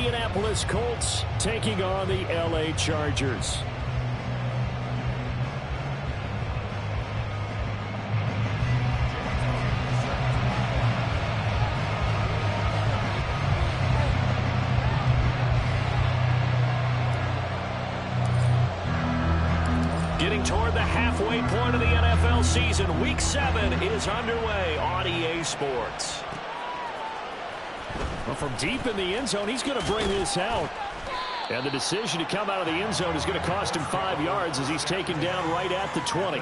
Indianapolis Colts taking on the LA Chargers. Getting toward the halfway point of the NFL season, Week 7 is underway on EA Sports. Well, from deep in the end zone, he's going to bring this out. And the decision to come out of the end zone is going to cost him 5 yards as he's taken down right at the 20.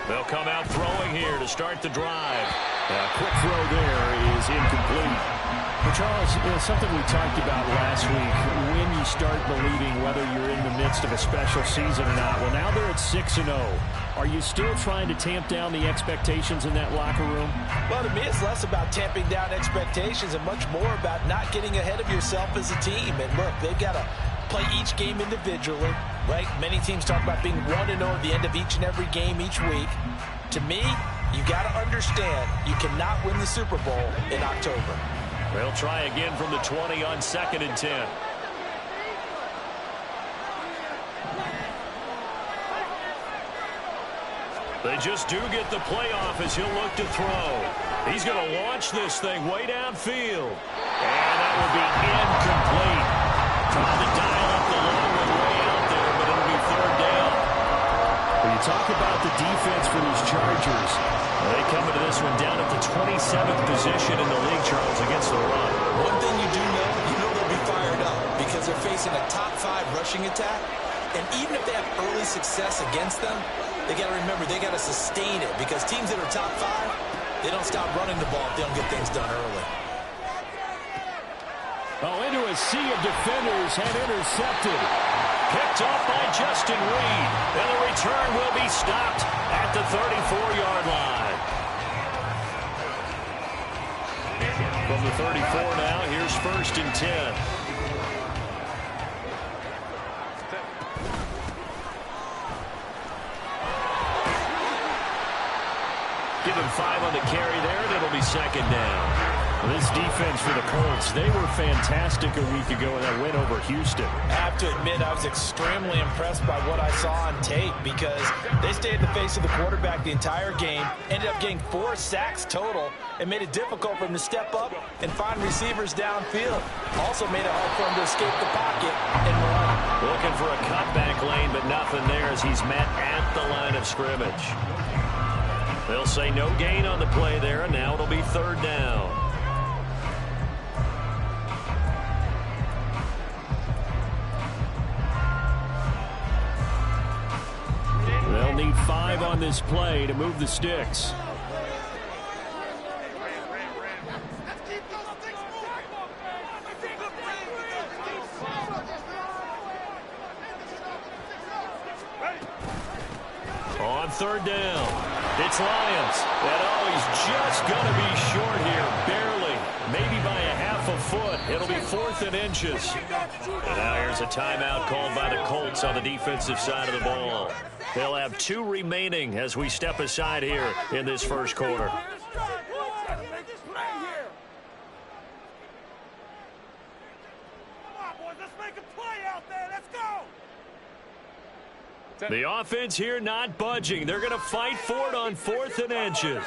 They'll come out throwing here to start the drive. Quick throw there is incomplete. But Charles, something we talked about last week, when you start believing whether you're in the midst of a special season or not. Well, now they're at 6-0. Are you still trying to tamp down the expectations in that locker room? Well, to me, it's less about tamping down expectations and much more about not getting ahead of yourself as a team. And look, they've got to play each game individually, right? Many teams talk about being 1-0 at the end of each and every game each week. To me, you got to understand you cannot win the Super Bowl in October. They'll try again from the 20 on 2nd and 10. They just do get the playoff as he'll look to throw. He's going to launch this thing way downfield. And that will be incomplete. Trying to dial up the long one way out there, but it'll be 3rd down. When you talk about the defense for these Chargers, they come into this one down at the 27th position in the league, Charles, against the run. One thing you know they'll be fired up because they're facing a top 5 rushing attack. And even if they have early success against them, they got to remember they got to sustain it because teams that are top 5, they don't stop running the ball if they don't get things done early. Oh, into a sea of defenders and intercepted. Picked up by Justin Reed. And the return will be stopped at the 34-yard line. From the 34 now, here's 1st and 10. Give him 5 on the carry there, and it'll be 2nd down. This defense for the Colts, they were fantastic a week ago in that win over Houston. I have to admit, I was extremely impressed by what I saw on tape because they stayed in the face of the quarterback the entire game, ended up getting 4 sacks total, and made it difficult for him to step up and find receivers downfield. Also made it hard for him to escape the pocket and run. Looking for a cutback lane, but nothing there as he's met at the line of scrimmage. They'll say no gain on the play there, and now it'll be 3rd down. They'll need 5 on this play to move the sticks. On 3rd down, it's Lions. And he's just going to be short here, barely, maybe by a half a foot. It'll be 4th and inches. And now here's a timeout called by the Colts on the defensive side of the ball. They'll have 2 remaining as we step aside here in this first quarter. The offense here not budging. They're going to fight for it on 4th and inches.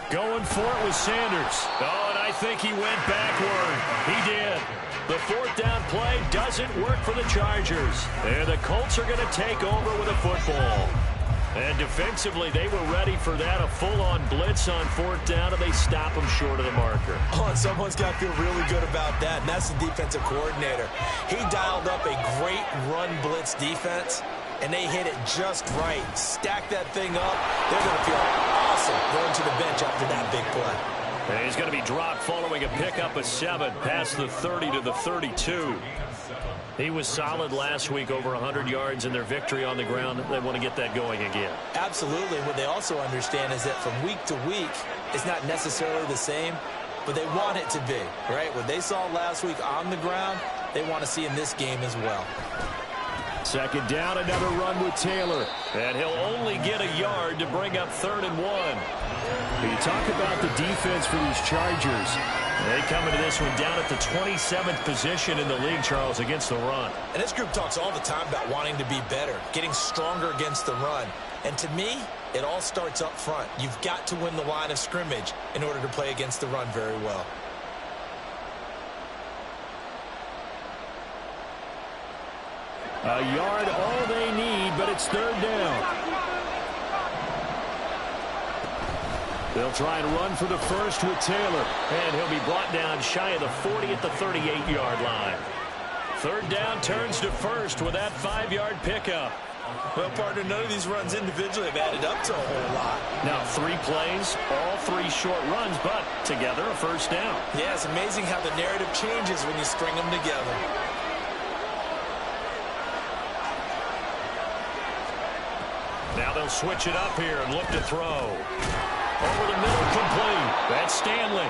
Going for it with Sanders. Oh, and I think he went backward. He did. The 4th down play doesn't work for the Chargers. And the Colts are going to take over with a football. And defensively, they were ready for that, a full-on blitz on 4th down, and they stop them short of the marker. Oh, and someone's got to feel really good about that, and that's the defensive coordinator. He dialed up a great run blitz defense, and they hit it just right. Stack that thing up. They're going to feel awesome going to the bench after that big play. And he's going to be dropped following a pickup of 7 past the 30 to the 32. He was solid last week, over 100 yards in their victory on the ground. They want to get that going again. Absolutely. What they also understand is that from week to week, it's not necessarily the same, but they want it to be, right? What they saw last week on the ground, they want to see in this game as well. Second down, another run with Taylor. And he'll only get a yard to bring up 3rd and 1. You talk about the defense for these Chargers. They come into this one down at the 27th position in the league, Charles, against the run. And this group talks all the time about wanting to be better, getting stronger against the run. And to me, it all starts up front. You've got to win the line of scrimmage in order to play against the run very well. A yard, all they need, but it's 3rd down. They'll try and run for the first with Taylor. And he'll be brought down shy of the 40 at the 38-yard line. 3rd down turns to first with that 5-yard pickup. Well, partner, none of these runs individually have added up to a whole lot. Now 3 plays, all 3 short runs, but together a first down. Yeah, it's amazing how the narrative changes when you string them together. Now they'll switch it up here and look to throw. Over the middle, complete. That's Stanley.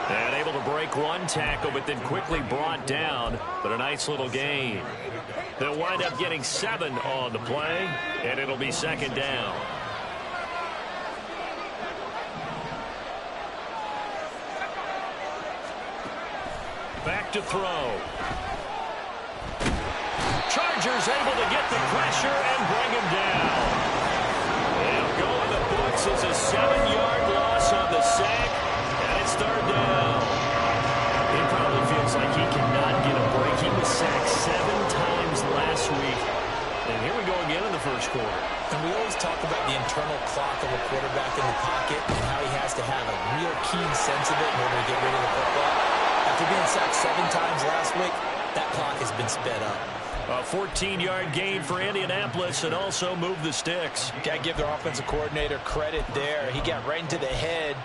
And able to break one tackle, but then quickly brought down. But a nice little gain. They'll wind up getting 7 on the play, and it'll be 2nd down. Back to throw. Chargers able to get the pressure and bring him down. They'll go in the books as a 7-yard loss on the sack, and it's 3rd down. He probably feels like he cannot get a break. He was sacked 7 times last week. And here we go again in the first quarter. And we always talk about the internal clock of a quarterback in the pocket and how he has to have a real keen sense of it in order to get rid of the football. After being sacked 7 times last week, that clock has been sped up. A 14-yard gain for Indianapolis and also move the sticks. Got to give their offensive coordinator credit there. He got right into the head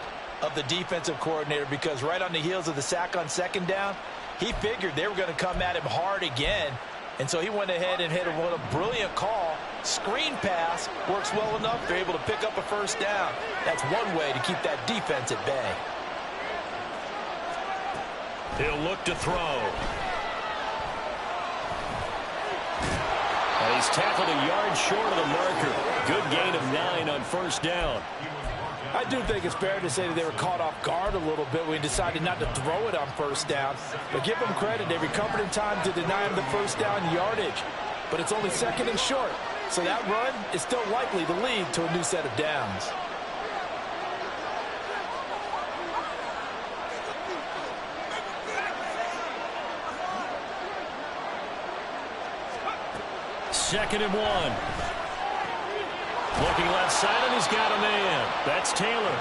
of the defensive coordinator because right on the heels of the sack on 2nd down, he figured they were going to come at him hard again. And so he went ahead and hit what a brilliant call. Screen pass works well enough. They're able to pick up a first down. That's one way to keep that defense at bay. He'll look to throw. And he's tackled a yard short of the marker. Good gain of 9 on first down. I do think it's fair to say that they were caught off guard a little bit when he decided not to throw it on first down. But give them credit. They recovered in time to deny him the first down yardage. But it's only 2nd and short. So that run is still likely to lead to a new set of downs. Second and 1. Looking left side, and he's got a man. That's Taylor.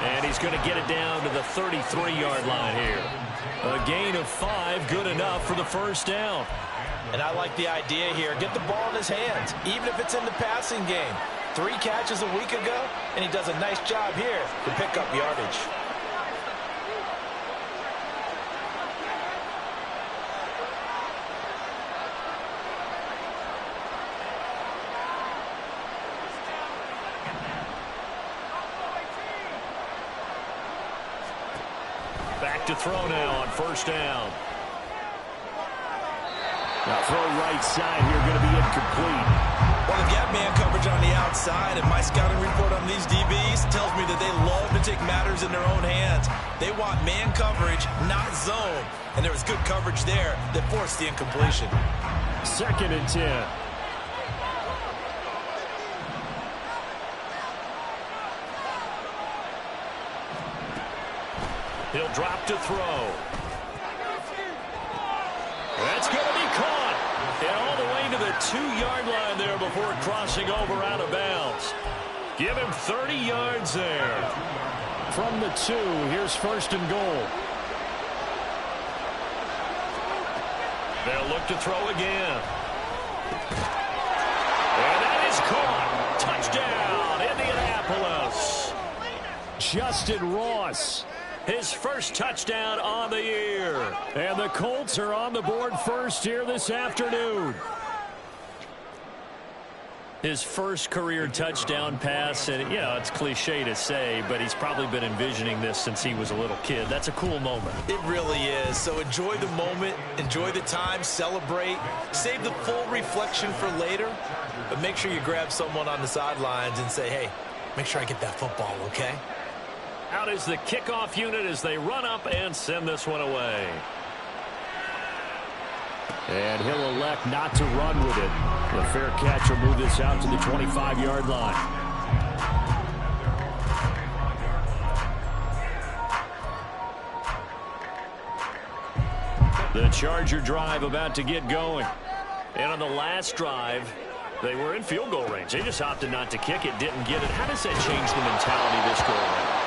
And he's going to get it down to the 33-yard line here. A gain of 5, good enough for the first down. And I like the idea here. Get the ball in his hands, even if it's in the passing game. 3 catches a week ago, and he does a nice job here to pick up yardage. Back to throw now on first down. Now throw right side here, going to be incomplete. Well, they've got man coverage on the outside, and my scouting report on these DBs tells me that they love to take matters in their own hands. They want man coverage, not zone. And there was good coverage there that forced the incompletion. 2nd and 10. He'll drop to throw. That's going to be caught. And all the way to the 2-yard line there before crossing over out of bounds. Give him 30 yards there. From the 2, here's 1st and goal. They'll look to throw again. And that is caught. Touchdown, Indianapolis. Justin Ross his first touchdown on the year. And the Colts are on the board first here this afternoon. His first career touchdown pass, and, you know, it's cliche to say, but he's probably been envisioning this since he was a little kid. That's a cool moment. It really is. So enjoy the moment, enjoy the time, celebrate, save the full reflection for later, but make sure you grab someone on the sidelines and say, hey, make sure I get that football, okay? Out is the kickoff unit as they run up and send this one away. And he'll elect not to run with it. The fair catch will move this out to the 25-yard line. The Charger drive about to get going. And on the last drive, they were in field goal range. They just opted not to kick it, didn't get it. How does that change the mentality this go around?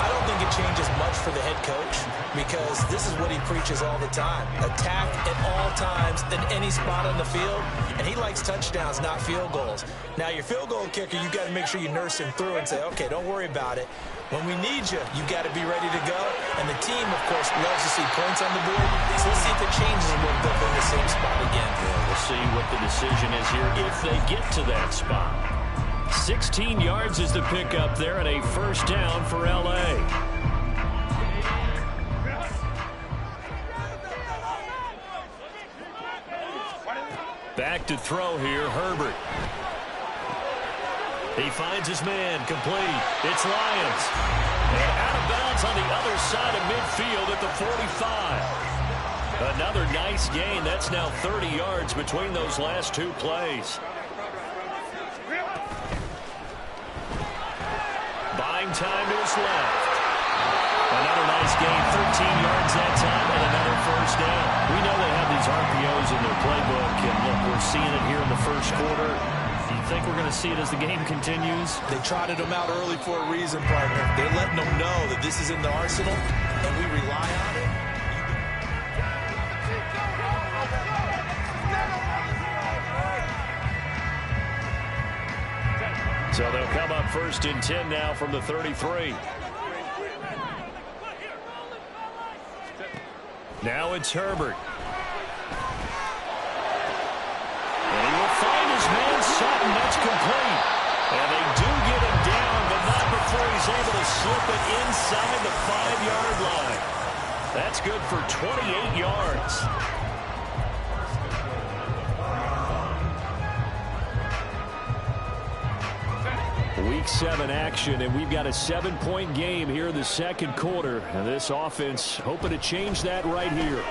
I don't think it changes much for the head coach because this is what he preaches all the time. Attack at all times in any spot on the field, and he likes touchdowns, not field goals. Now, your field goal kicker, you got to make sure you nurse him through and say, okay, don't worry about it. When we need you, you got to be ready to go. And the team, of course, loves to see points on the board. So let's see if it changes a little bit in the same spot again. Yeah, we'll see what the decision is here if they get to that spot. 16 yards is the pickup there and a first down for L.A. Back to throw here, Herbert. He finds his man, complete. It's Lions. And out of bounds on the other side of midfield at the 45. Another nice gain. That's now 30 yards between those last two plays. Buying time to his left. Another nice gain, 13 yards that time, and another first down. We know they have these RPOs in their playbook, and look, we're seeing it here in the first quarter. Do you think we're going to see it as the game continues? They trotted them out early for a reason, partner. They're letting them know that this is in the arsenal, and we rely on it. So they'll come up first and 10 now from the 33. Now it's Herbert. And he will find his man Sutton. That's complete. And they do get him down, but not before he's able to slip it inside the 5-yard line. That's good for 28 yards. Week 7 action, and we've got a 7-point game here in the second quarter. And this offense hoping to change that right here.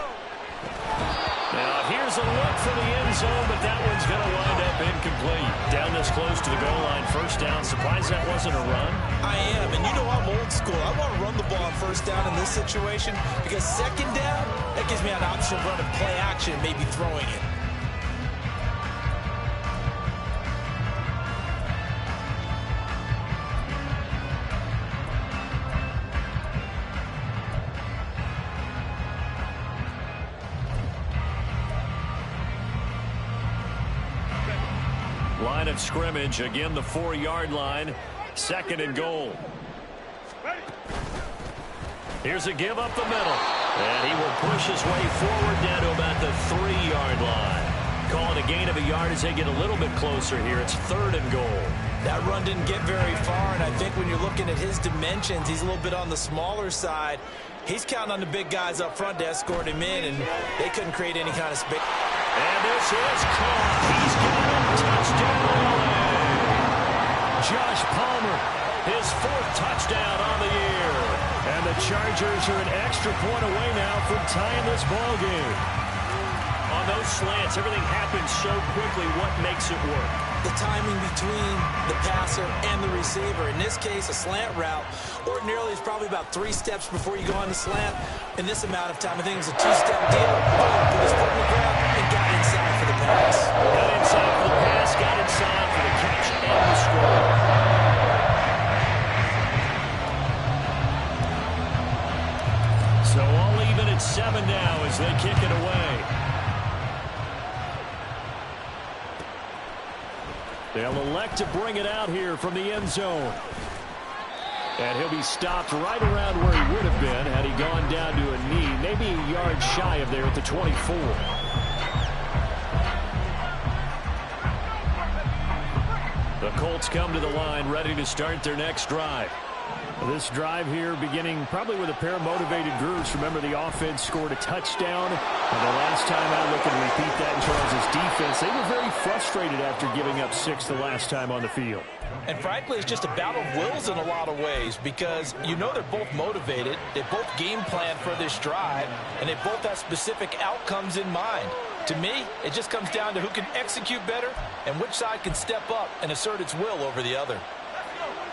Now, here's a look for the end zone, but that one's going to wind up incomplete. Down this close to the goal line, first down. Surprised that wasn't a run? I am, and you know I'm old school. I want to run the ball on first down in this situation because second down, that gives me an option of running play action and maybe throwing it. Line of scrimmage, again the 4-yard line, second and goal. Here's a give up the middle, and he will push his way forward down to about the 3-yard line. Calling a gain of a yard as they get a little bit closer here. It's third and goal. That run didn't get very far, and I think when you're looking at his dimensions, he's a little bit on the smaller side. He's counting on the big guys up front to escort him in, and they couldn't create any kind of space. And this is caught. He's got him. Touchdown. Josh Palmer, his 4th touchdown on the year. And the Chargers are an extra point away now from tying this ball game. On those slants, everything happens so quickly. What makes it work? The timing between the passer and the receiver. In this case, a slant route ordinarily is probably about 3 steps before you go on the slant. In this amount of time, I think it's a 2-step deal. Put his foot in the ground and got inside for the pass. Got inside for the pass, got inside for the catch and the score. So all even at 7 now as they kick it away. They'll elect to bring it out here from the end zone. And he'll be stopped right around where he would have been had he gone down to a knee, maybe a yard shy of there at the 24. The Colts come to the line ready to start their next drive. This drive here beginning probably with a pair of motivated groups. Remember, the offense scored a touchdown. And the last time out, look and repeat that in Charles' defense. They were very frustrated after giving up 6 the last time on the field. And frankly, it's just a battle of wills in a lot of ways because you know they're both motivated. They both game plan for this drive, and they both have specific outcomes in mind. To me, it just comes down to who can execute better and which side can step up and assert its will over the other.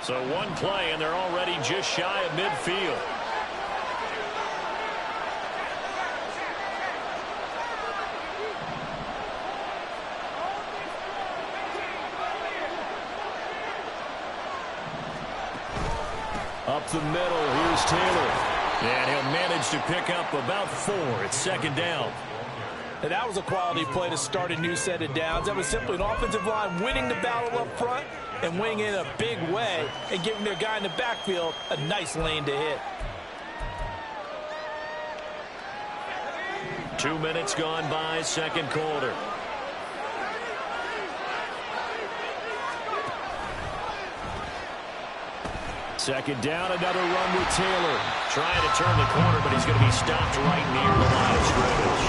So one play, and they're already just shy of midfield. Up the middle, here's Taylor. And he'll manage to pick up about 4. It's second down. And that was a quality play to start a new set of downs. That was simply an offensive line winning the battle up front and winning in a big way and giving their guy in the backfield a nice lane to hit. 2 minutes gone by, second quarter. Second down, another run with Taylor. Trying to turn the corner, but he's going to be stopped right near the line of scrimmage.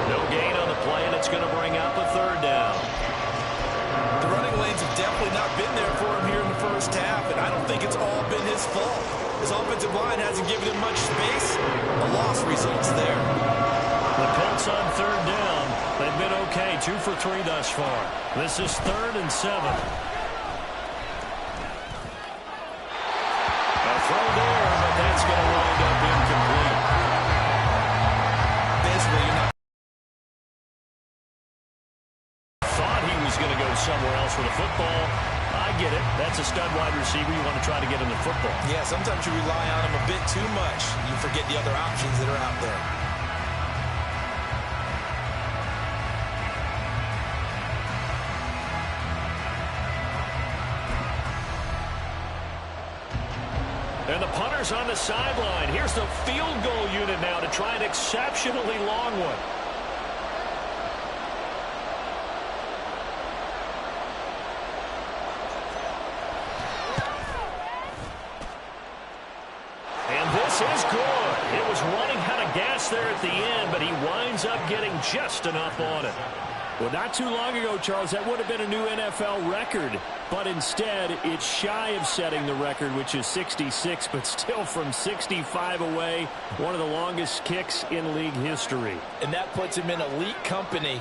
No gain on the play, and it's going to bring up a third down. The running lanes have definitely not been there for him here in the first half, and I don't think it's all been his fault. His offensive line hasn't given him much space. A loss results there. The Colts on third down. They've been okay, 2 for 3 thus far. This is 3rd and 7. Throw there, but that's going to wind up incomplete. Basically, you're not. Thought he was going to go somewhere else with the football. I get it. That's a stud wide receiver. You want to try to get him the football. Yeah, sometimes you rely on him a bit too much. You forget the other options that are out there. And the punter's on the sideline. Here's the field goal unit now to try an exceptionally long one. And this is good. It was running out of gas there at the end, but he winds up getting just enough on it. Well, not too long ago, Charles, that would have been a new NFL record. But instead, it's shy of setting the record, which is 66, but still from 65 away, one of the longest kicks in league history. And that puts him in elite company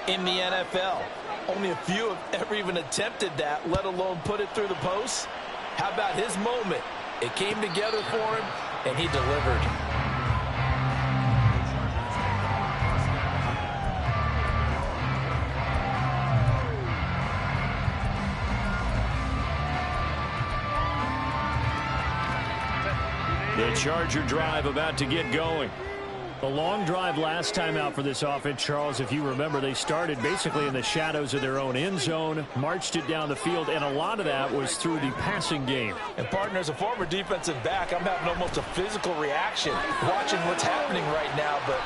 in the NFL. Only a few have ever even attempted that, let alone put it through the post. How about his moment? It came together for him, and he delivered. The Charger drive about to get going. A long drive last time out for this offense, Charles. If you remember, they started basically in the shadows of their own end zone, marched it down the field, and a lot of that was through the passing game. And, partner, as a former defensive back, I'm having almost a physical reaction watching what's happening right now. But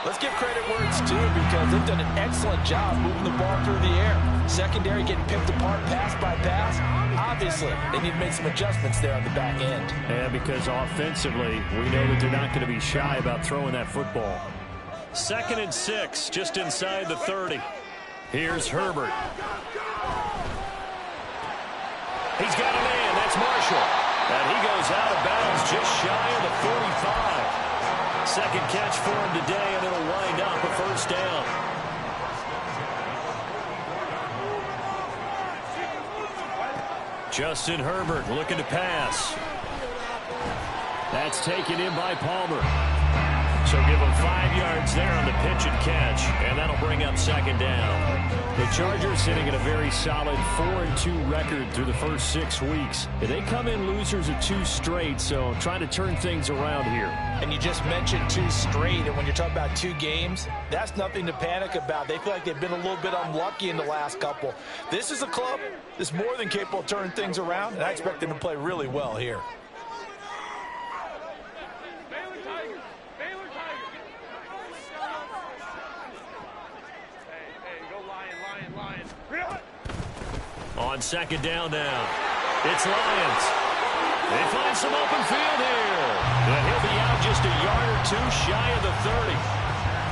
let's give credit where it's due because they've done an excellent job moving the ball through the air. Secondary getting picked apart pass by pass. Obviously, they need to make some adjustments there on the back end. And because offensively, we know that they're not going to be shy about throwing that football. 2nd and 6, just inside the 30. Here's Herbert. He's got a man. That's Marshall. And he goes out of bounds just shy of the 45. Second catch for him today, and it'll wind up a first down. Justin Herbert looking to pass. That's taken in by Palmer. So give him 5 yards there on the pitch and catch, and that'll bring up second down. The Chargers sitting at a very solid 4-2 record through the first 6 weeks. They come in losers of 2 straight, so trying to turn things around here. And you just mentioned 2 straight, and when you're talking about 2 games, that's nothing to panic about. They feel like they've been a little bit unlucky in the last couple. This is a club that's more than capable of turning things around, and I expect them to play really well here. On second down now, it's Lions. They find some open field here. And he'll be out just a yard or 2 shy of the 30.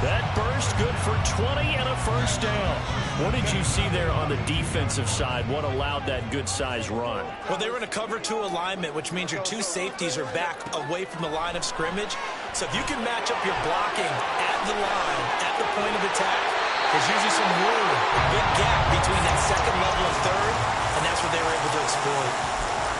That burst good for 20 and a first down. What did you see there on the defensive side? What allowed that good-sized run? Well, they were in a cover 2 alignment, which means your 2 safeties are back away from the line of scrimmage. So if you can match up your blocking at the line, at the point of attack, there's usually some room, a big gap between that second level and third, and that's what they were able to exploit.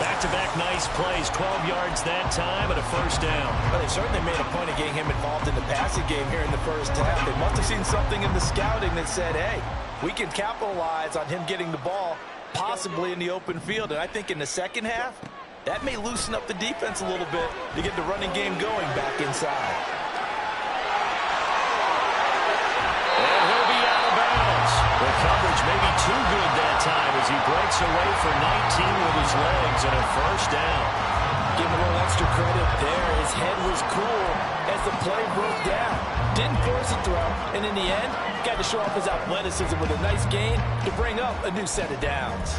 Back-to-back nice plays, 12 yards that time and a first down. Well, they certainly made a point of getting him involved in the passing game here in the first half. They must have seen something in the scouting that said, hey, we can capitalize on him getting the ball, possibly in the open field. And I think in the second half, that may loosen up the defense a little bit to get the running game going back inside. The coverage may be too good that time as he breaks away for 19 with his legs and a first down. Give him a little extra credit there. His head was cool as the play broke down. Didn't force a throw, and in the end, got to show off his athleticism with a nice gain to bring up a new set of downs.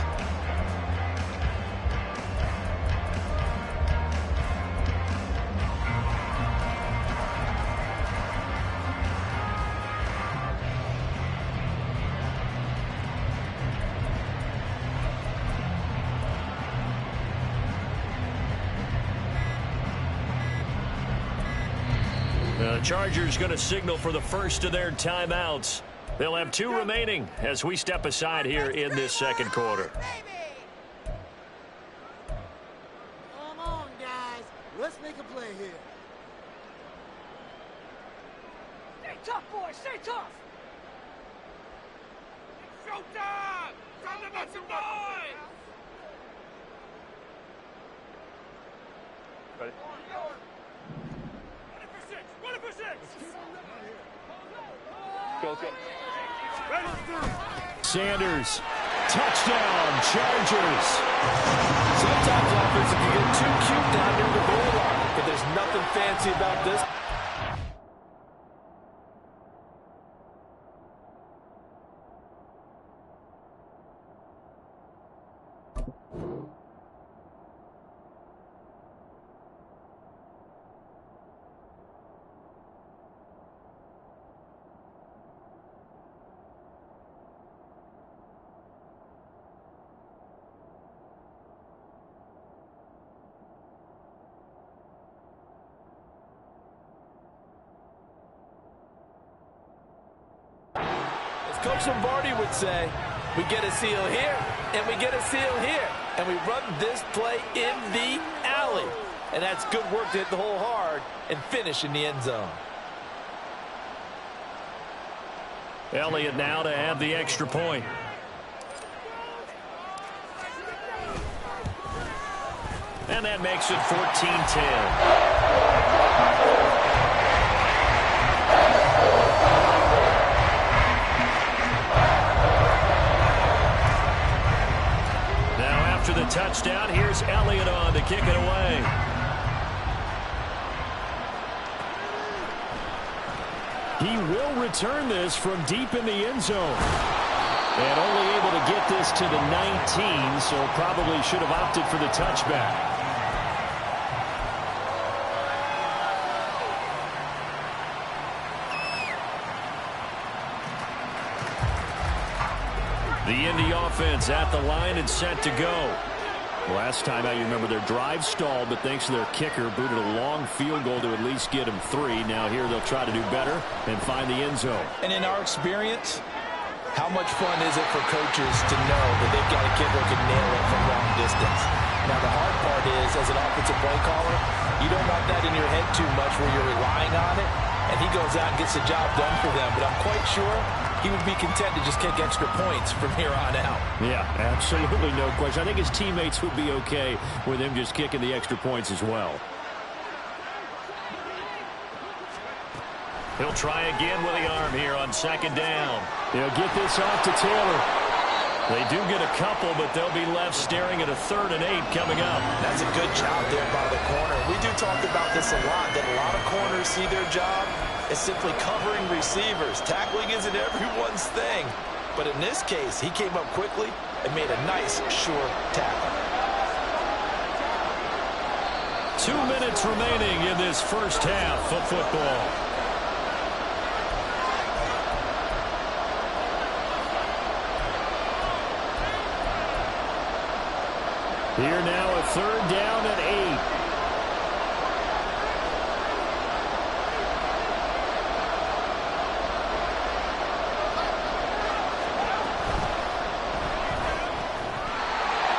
The Chargers going to signal for the first of their timeouts. They'll have 2 remaining as we step aside here in this second quarter. Come on, guys. Let's make a play here. Stay tough, boys. Stay tough. It's showtime. Time to make some noise. Ready? Go, go. Sanders, touchdown, Chargers. Sometimes offense can get too cute down near the goal line, but there's nothing fancy about this. Coach Lombardi would say, we get a seal here, and we get a seal here, and we run this play in the alley. And that's good work to hit the hole hard and finish in the end zone. Elliott now to have the extra point. And that makes it 14-10. After the touchdown, here's Elliott on to kick it away. He will return this from deep in the end zone. And only able to get this to the 19, so probably should have opted for the touchback. The Indy offense at the line and set to go. Last time out, you remember their drive stalled, but thanks to their kicker, booted a long field goal to at least get them 3. Now here they'll try to do better and find the end zone. And in our experience, how much fun is it for coaches to know that they've got a kid who can nail it from long distance? Now the hard part is, as an offensive play caller, you don't want that in your head too much where you're relying on it. And and he goes out and gets the job done for them. But I'm quite sure he would be content to just kick extra points from here on out. Yeah, absolutely no question. I think his teammates would be okay with him just kicking the extra points as well. He'll try again with the arm here on second down. He'll get this off to Taylor. They do get a couple, but they'll be left staring at a 3rd and 8 coming up. That's a good job there by the corner. We do talk about this a lot, that a lot of corners see their job as simply covering receivers. Tackling isn't everyone's thing. But in this case, he came up quickly and made a nice, sure tackle. 2 minutes remaining in this first half of football. Here now a 3rd down and 8.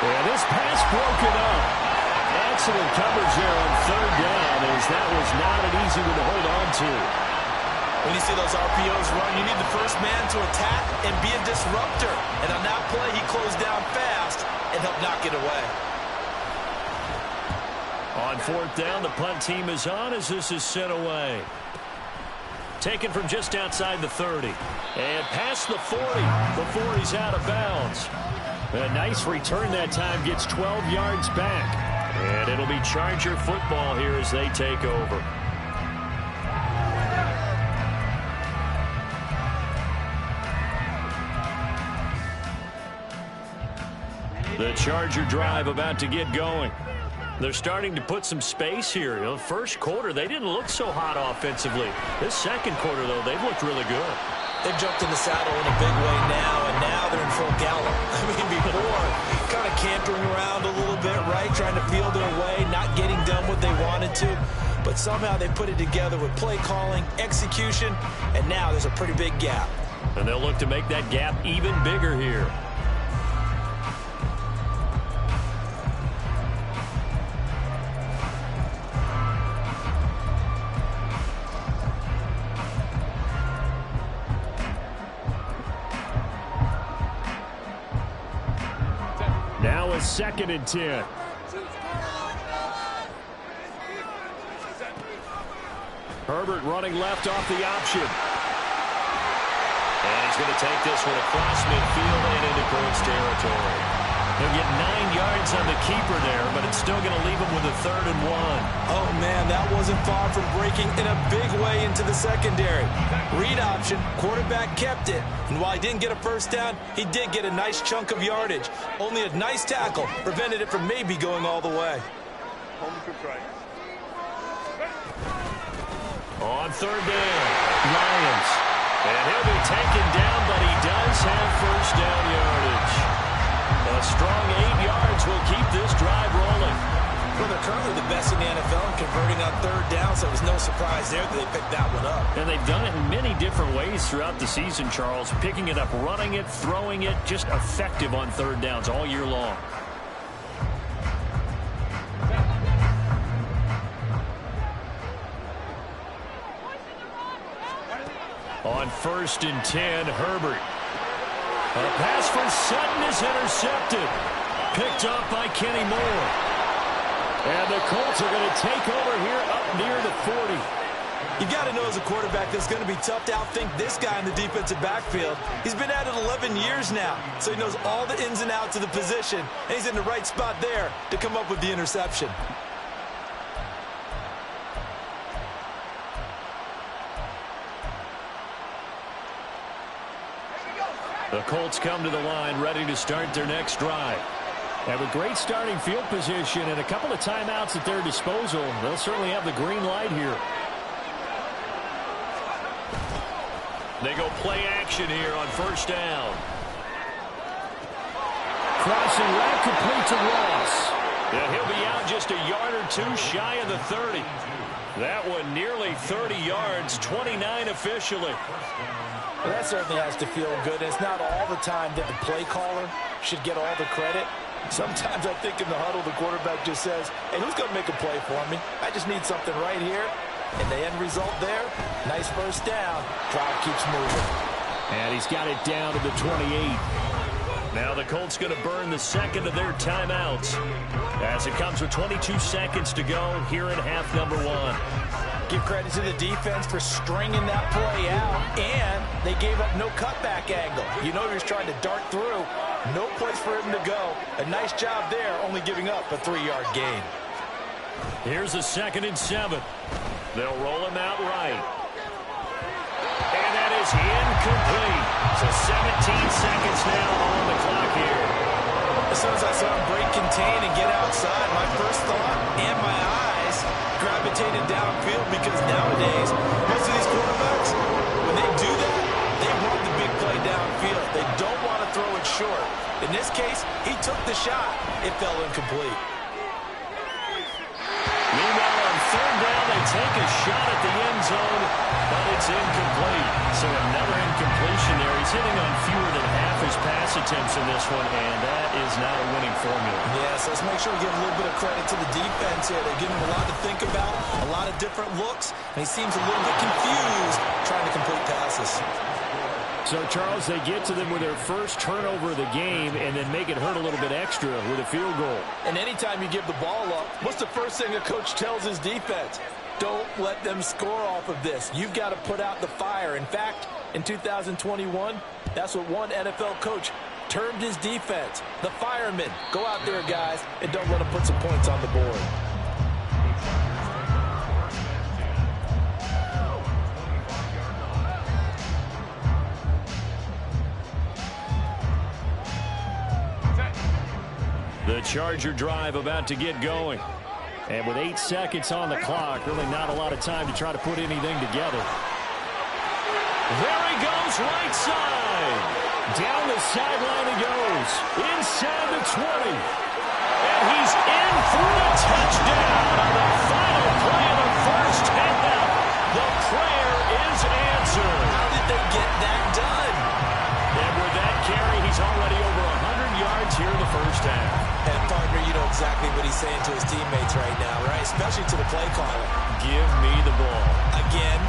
And this pass broken up. Excellent coverage there on 3rd down, as that was not an easy one to hold on to. When you see those RPOs run, you need the first man to attack and be a disruptor. And on that play, he closed down fast and helped knock it away. On 4th down, the punt team is on as this is sent away. Taken from just outside the 30. And past the 40 before he's out of bounds. A nice return that time, gets 12 yards back. And it'll be Charger football here as they take over. The Charger drive about to get going. They're starting to put some space here. The first quarter, they didn't look so hot offensively. This second quarter, though, they've looked really good. They've jumped in the saddle in a big way now, and now they're in full gallop. I mean, before, kind of cantering around a little bit, right? Trying to feel their way, not getting done what they wanted to. But somehow they put it together with play calling, execution, and now there's a pretty big gap. And they'll look to make that gap even bigger here. Now a 2nd and 10. Herbert running left off the option. And he's going to take this one across midfield and into Colts territory. He'll get 9 yards on the keeper there, but it's still going to leave him with a 3rd and 1. Oh, man, that wasn't far from breaking in a big way into the secondary. Read option, quarterback kept it. And while he didn't get a first down, he did get a nice chunk of yardage. Only a nice tackle prevented it from maybe going all the way. On 3rd down, Lions. And he'll be taken down, but he does have first down yardage. A strong 8 yards will keep this drive rolling. Well, they're currently the best in the NFL in converting on 3rd down, so it was no surprise there that they picked that one up. And they've done it in many different ways throughout the season, Charles. Picking it up, running it, throwing it, just effective on 3rd downs all year long. On 1st and 10, Herbert. A pass from Sutton is intercepted. Picked off by Kenny Moore. And the Colts are going to take over here up near the 40. You got to know as a quarterback that's going to be tough to outthink this guy in the defensive backfield. He's been at it 11 years now, so he knows all the ins and outs of the position, and he's in the right spot there to come up with the interception. The Colts come to the line ready to start their next drive. Have a great starting field position and a couple of timeouts at their disposal. They'll certainly have the green light here. They go play action here on 1st down. Crossing route complete to Ross. Yeah, he'll be out just a yard or 2 shy of the 30. That one nearly 30 yards, 29 officially. Well, that certainly has to feel good. It's not all the time that the play caller should get all the credit. Sometimes I think in the huddle, the quarterback just says, hey, who's going to make a play for me? I just need something right here. And the end result there, nice first down. Drive keeps moving. And he's got it down to the 28. Now the Colts going to burn the second of their timeouts as it comes with 22 seconds to go here in half number 1. Give credit to the defense for stringing that play out, and they gave up no cutback angle. You know he was trying to dart through. No place for him to go. A nice job there, only giving up a 3-yard gain. Here's a 2nd and 7. They'll roll him out right. And that is incomplete. So 17 seconds now on the clock here. As soon as I saw him break contain and get outside, my first thought and my eyes gravitated downfield, because nowadays, most of these quarterbacks, when they do that, they want the big play downfield. They don't want to throw it short. In this case, he took the shot. It fell incomplete. Meanwhile, on 3rd down, they take a shot at the end zone, but it's incomplete. So another incompletion there. He's hitting on fewer than half his pass attempts in this one, and that is not a winning formula. Yes, let's make sure we give a little bit of credit to the defense here. They're giving him a lot to think about, a lot of different looks, and he seems a little bit confused trying to complete passes. So, Charles, they get to them with their first turnover of the game and then make it hurt a little bit extra with a field goal. And anytime you give the ball up, what's the first thing a coach tells his defense? Don't let them score off of this. You've got to put out the fire. In fact, in 2021, that's what one NFL coach termed his defense. The firemen. Go out there, guys, and don't let them put some points on the board. The Charger drive about to get going. And with 8 seconds on the clock, really not a lot of time to try to put anything together. There he goes, right side. Down the sideline he goes. Inside the 20. And he's in for a touchdown on the final play of the first half. The prayer is answered. How did they get that done? And with that carry, he's already over 100 yards here in the first half. And partner, you know exactly what he's saying to his teammates right now, right? Especially to the play caller. Give me the ball. Again,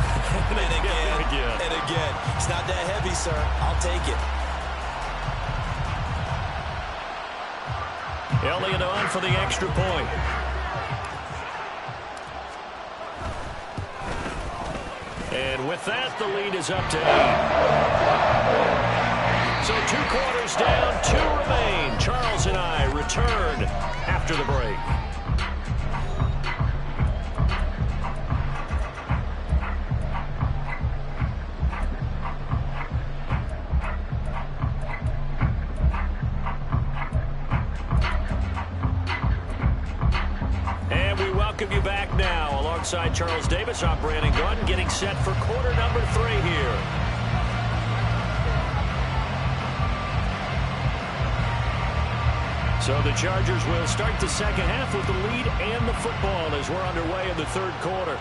and again, Again. and again. It's not that heavy, sir. I'll take it. Elliott on for the extra point. And with that, the lead is up to 8. So 2 quarters down, 2 remain. Charles and I return after the break. And we welcome you back now. Alongside Charles Davis, I'm Brandon Gunn, getting set for quarter number 3 here. So the Chargers will start the second half with the lead and the football as we're underway in the 3rd quarter.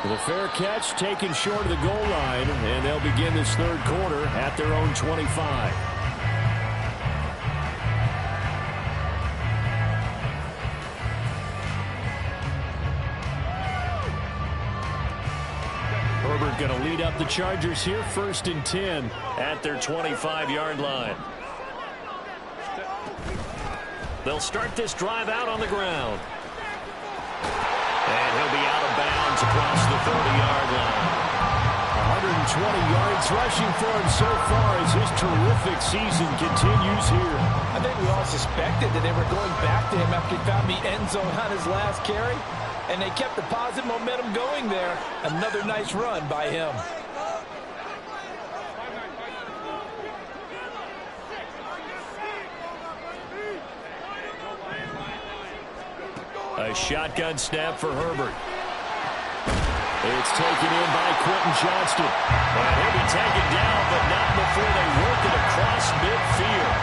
The fair catch taken short of the goal line, and they'll begin this 3rd quarter at their own 25. Herbert going to lead up the Chargers here, 1st and 10 at their 25-yard line. They'll start this drive out on the ground. And he'll be out of bounds across the 30-yard line. 120 yards rushing for him so far as his terrific season continues here. I think we all suspected that they were going back to him after he found the end zone on his last carry. And they kept the positive momentum going there. Another nice run by him. A shotgun snap for Herbert. It's taken in by Quentin Johnston. And he'll be taken down, but not before they work it across midfield.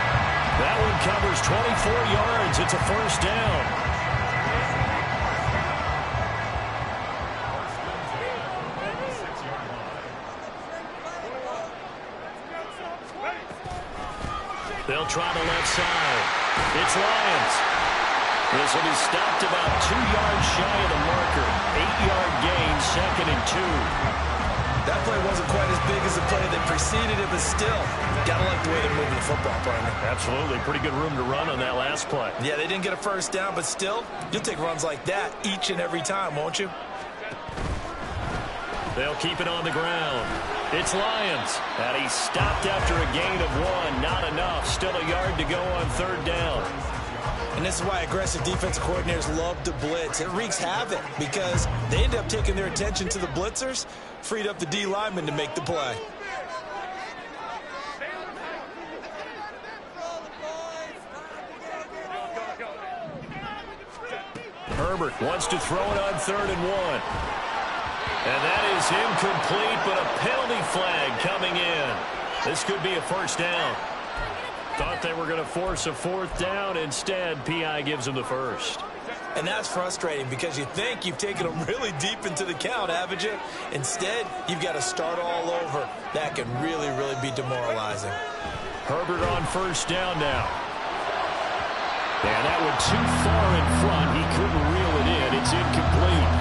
That one covers 24 yards. It's a 1st down. They'll try the left side. It's Lyons. This will be stopped about 2 yards shy of the marker. 8-yard gain, 2nd and 2. That play wasn't quite as big as the play that preceded it, but still, gotta like the way they're moving the football, partner. Absolutely. Pretty good room to run on that last play. Yeah, they didn't get a first down, but still, you'll take runs like that each and every time, won't you? They'll keep it on the ground. It's Lions. And he's stopped after a gain of 1. Not enough. Still a yard to go on 3rd down. And this is why aggressive defensive coordinators love to blitz. It wreaks havoc because they end up taking their attention to the blitzers, freed up the D lineman to make the play. Herbert wants to throw it on 3rd and 1. And that is incomplete, but a penalty flag coming in. This could be a first down. Thought they were going to force a 4th down. Instead, P.I. gives them the first. And that's frustrating because you think you've taken them really deep into the count, haven't you? Instead, you've got to start all over. That can really, really be demoralizing. Herbert on 1st down now. And that went too far in front. He couldn't reel it in. It's incomplete.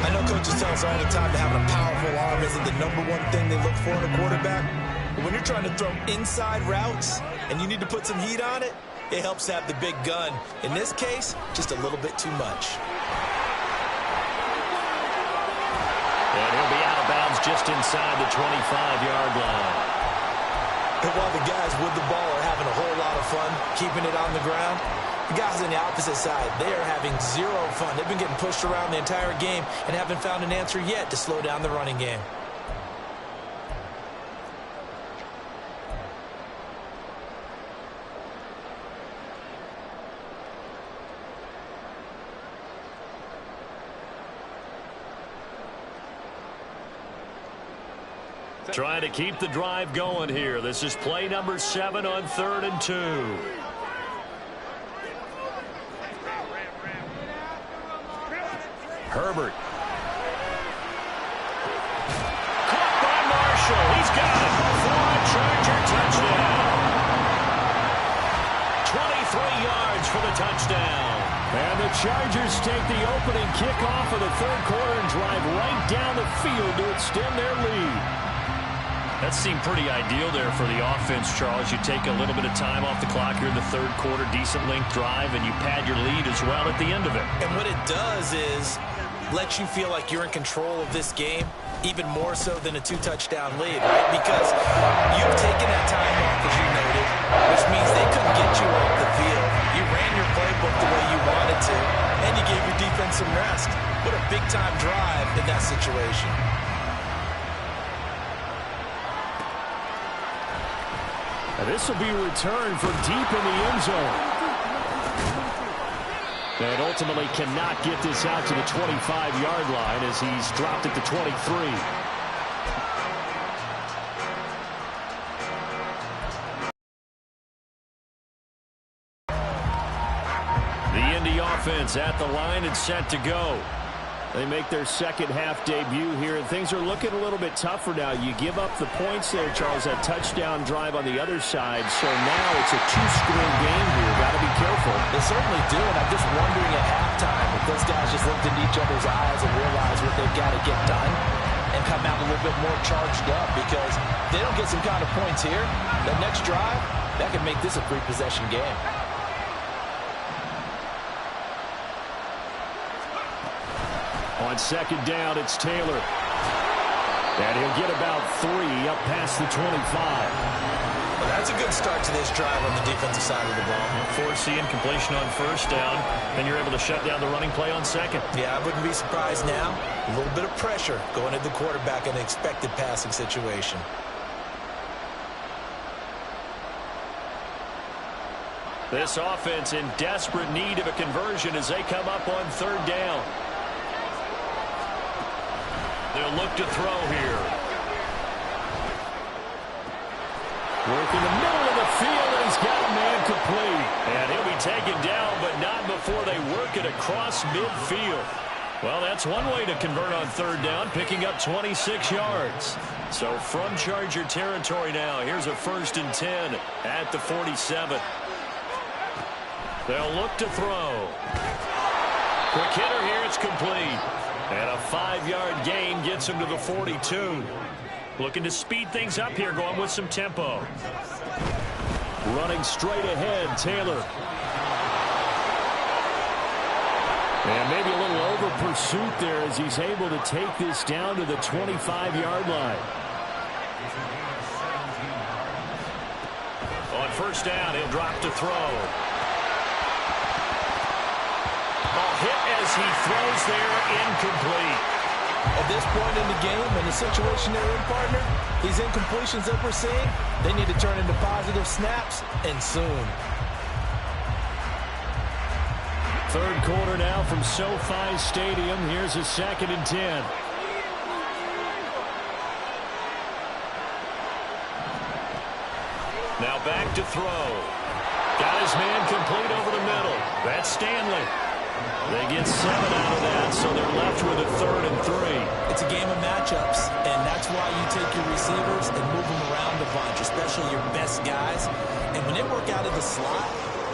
I know coaches tell us all the time that having a powerful arm isn't the #1 thing they look for in a quarterback. But when you're trying to throw inside routes and you need to put some heat on it, it helps to have the big gun. In this case, just a little bit too much. And he'll be out of bounds just inside the 25-yard line. And while the guys with the ball are having a whole lot of fun keeping it on the ground, the guys on the opposite side, they are having zero fun. They've been getting pushed around the entire game and haven't found an answer yet to slow down the running game. Trying to keep the drive going here. This is play number 7 on 3rd and 2. Herbert. Caught by Marshall. He's got it. Forward Charger touchdown. 23 yards for the touchdown. And the Chargers take the opening kickoff of the 3rd quarter and drive right down the field to extend their lead. That seemed pretty ideal there for the offense, Charles. You take a little bit of time off the clock here in the 3rd quarter, decent length drive, and you pad your lead as well at the end of it. And what it does is let you feel like you're in control of this game, even more so than a 2-touchdown lead, right? Because you've taken that time off, as you noted, which means they couldn't get you off the field. You ran your playbook the way you wanted to, and you gave your defense some rest. What a big-time drive in that situation. This will be a return from deep in the end zone. And ultimately cannot get this out to the 25-yard line as he's dropped at the 23. The Indy offense at the line and set to go. They make their second-half debut here, and things are looking a little bit tougher now. You give up the points there, Charles, that touchdown drive on the other side. So now it's a 2-score game here. Got to be careful. They certainly do, and I'm just wondering at halftime if those guys just looked into each other's eyes and realized what they've got to get done and come out a little bit more charged up, because if they don't get some kind of points here, that next drive, that could make this a 3-possession game. On 2nd down, it's Taylor. And he'll get about 3 up past the 25. Well, that's a good start to this drive on the defensive side of the ball. Forcing incompletion on 1st down, then you're able to shut down the running play on 2nd. Yeah, I wouldn't be surprised now. A little bit of pressure going at the quarterback in an expected passing situation. This offense in desperate need of a conversion as they come up on 3rd down. They'll look to throw here. Work in the middle of the field, and he's got a man complete. And he'll be taken down, but not before they work it across midfield. Well, that's one way to convert on 3rd down, picking up 26 yards. So from Charger territory now, here's a 1st and 10 at the 47. They'll look to throw. Quick hitter here, it's complete. And a 5-yard gain gets him to the 42. Looking to speed things up here, going with some tempo. Running straight ahead, Taylor. And maybe a little over pursuit there as he's able to take this down to the 25-yard line. On first down, he'll drop to throw. Ball hit as he throws there, incomplete. At this point in the game, in the situation they're in, partner, these incompletions that we're seeing, they need to turn into positive snaps, and soon. Third quarter now from SoFi Stadium. Here's a 2nd and 10. Now back to throw. Got his man complete over the middle. That's Stanley. They get 7 out of that, so they're left with a 3rd and 3. It's a game of matchups, and that's why you take your receivers and move them around a bunch, especially your best guys. And when they work out of the slot,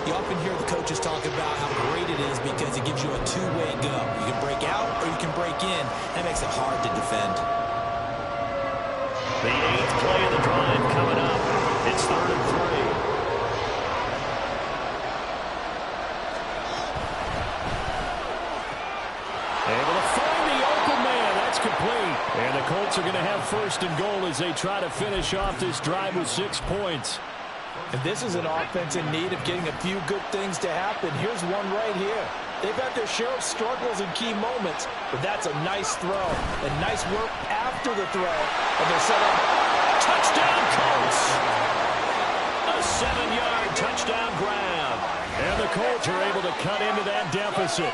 you often hear the coaches talk about how great it is because it gives you a two-way go. You can break out or you can break in. That makes it hard to defend. The 8th play of the drive coming up. It's 3rd and 3. Able to find the open man. That's complete. And the Colts are going to have 1st and goal as they try to finish off this drive with 6 points. And this is an offense in need of getting a few good things to happen. Here's one right here. They've had their share of struggles in key moments, but that's a nice throw. And nice work after the throw. And they're set up. Touchdown, Colts! A 7-yard touchdown grab. And the Colts are able to cut into that deficit.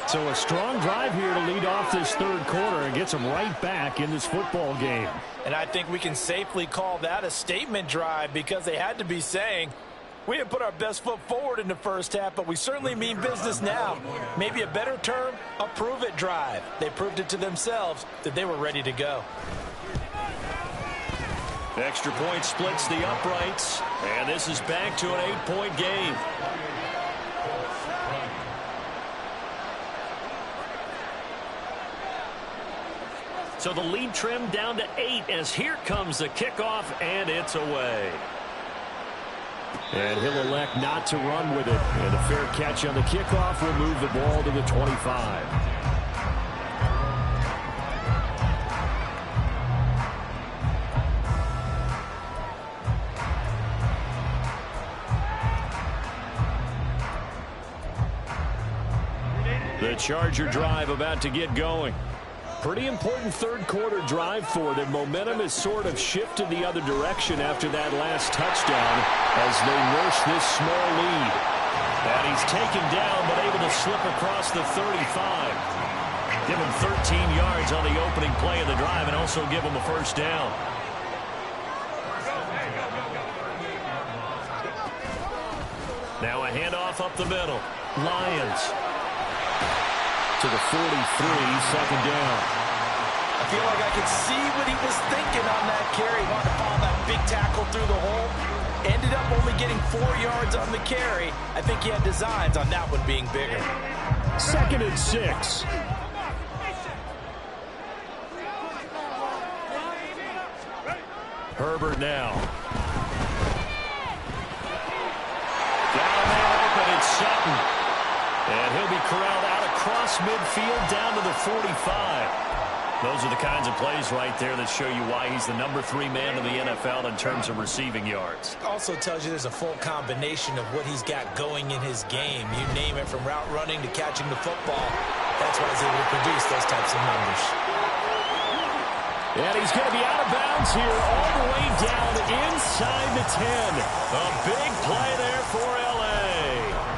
So a strong drive here to lead off this 3rd quarter and gets them right back in this football game. And I think we can safely call that a statement drive because they had to be saying, we didn't put our best foot forward in the first half, but we certainly mean business now. Maybe a better term, a prove-it drive. They proved it to themselves that they were ready to go. Extra point splits the uprights, and this is back to an 8-point game. So the lead trimmed down to 8 as here comes the kickoff, and it's away. And he'll elect not to run with it. And a fair catch on the kickoff will move the ball to the 25. The Charger drive about to get going. Pretty important 3rd quarter drive for them. Momentum has sort of shifted the other direction after that last touchdown as they nurse this small lead. And he's taken down but able to slip across the 35. Give him 13 yards on the opening play of the drive and also give him a 1st down. Now a handoff up the middle. Lions to the 43, 2nd down. I feel like I could see what he was thinking on that carry. Wanted to follow that big tackle through the hole. Ended up only getting 4 yards on the carry. I think he had designs on that one being bigger. 2nd and 6. Herbert now. Got a man open, it's Sutton. And he'll be corralled out across midfield down to the 45. Those are the kinds of plays right there that show you why he's the number 3 man in the NFL in terms of receiving yards. Also tells you there's a full combination of what he's got going in his game. You name it, from route running to catching the football. That's why he's able to produce those types of numbers. And he's going to be out of bounds here all the way down inside the 10. A big play there for L.A.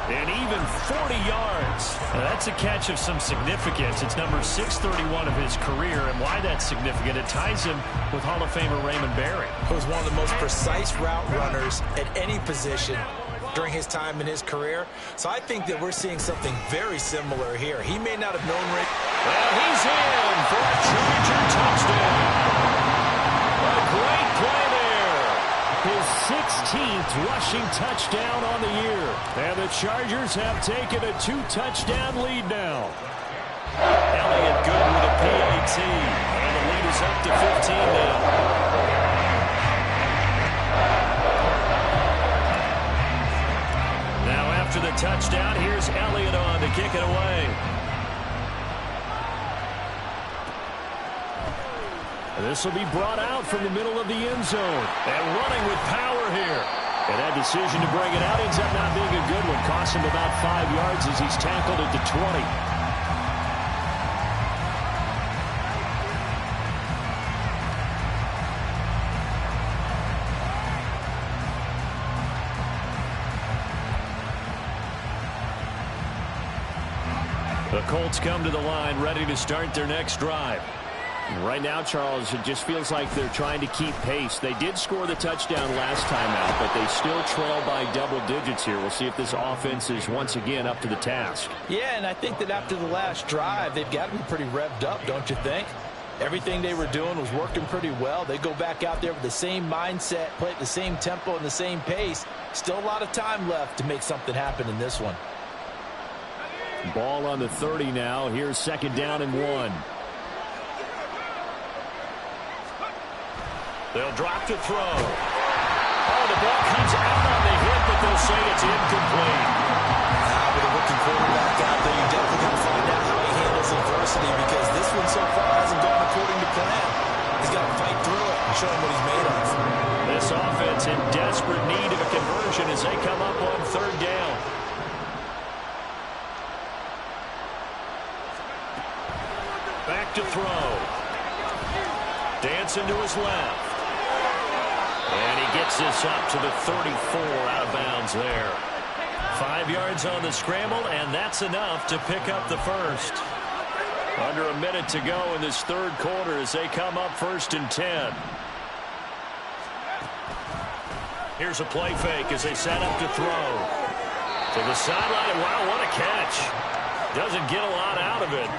And even 40 yards. Now that's a catch of some significance. It's number 631 of his career. And why that's significant, it ties him with Hall of Famer Raymond Barry, who was one of the most precise route runners at any position during his time in his career. So I think that we're seeing something very similar here. He may not have known Rick. Well, he's in for a Charger touchdown. A great play there. His 16th rushing touchdown on the year. And the Chargers have taken a 2-touchdown lead now. Elliott good with a PAT. And the lead is up to 15 now. Now after the touchdown, here's Elliott on to kick it away. This will be brought out from the middle of the end zone. And running with power here. And that decision to bring it out ends up not being a good one. Cost him about 5 yards as he's tackled at the 20. The Colts come to the line ready to start their next drive. Right now, Charles, it just feels like they're trying to keep pace. They did score the touchdown last time out, but they still trail by double digits here. We'll see if this offense is once again up to the task. Yeah, and I think that after the last drive, they've got to be pretty revved up, don't you think? Everything they were doing was working pretty well. They go back out there with the same mindset, play at the same tempo and the same pace. Still a lot of time left to make something happen in this one. Ball on the 30 now. Here's 2nd down and 1. They'll drop to throw. Oh, the ball comes out on the hit, but they'll say it's incomplete. With a rookie quarterback out there, you're definitely going to find out how he handles adversity because this one so far hasn't gone according to plan. He's got to fight through it and show him what he's made of. This offense in desperate need of a conversion as they come up on 3rd down. Back to throw. Dancing to his left. And he gets this up to the 34 out of bounds there. 5 yards on the scramble, and that's enough to pick up the first. Under a minute to go in this 3rd quarter as they come up 1st and 10. Here's a play fake as they set up to throw. To the sideline, and wow, what a catch. Doesn't get a lot out of it,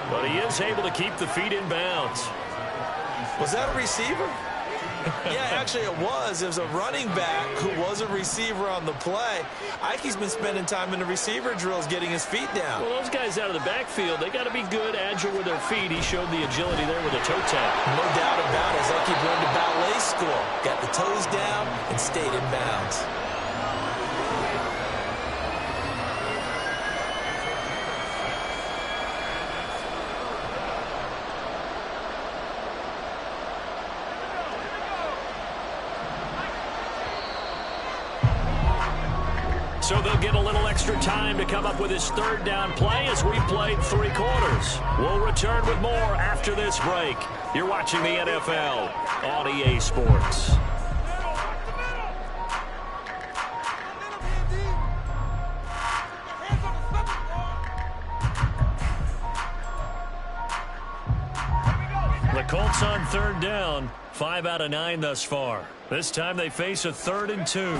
but he is able to keep the feet in bounds. Was that a receiver? Yeah, actually it was. It was a running back who was a receiver on the play. Ike's been spending time in the receiver drills getting his feet down. Well, those guys out of the backfield, they got to be good, agile with their feet. He showed the agility there with a toe tap. No doubt about it. It's like he learned to ballet school. Got the toes down and stayed in bounds. So they'll get a little extra time to come up with his 3rd down play as we played 3 quarters. We'll return with more after this break. You're watching the NFL on EA Sports. The Colts on 3rd down, 5 out of 9 thus far. This time they face a 3rd and 2.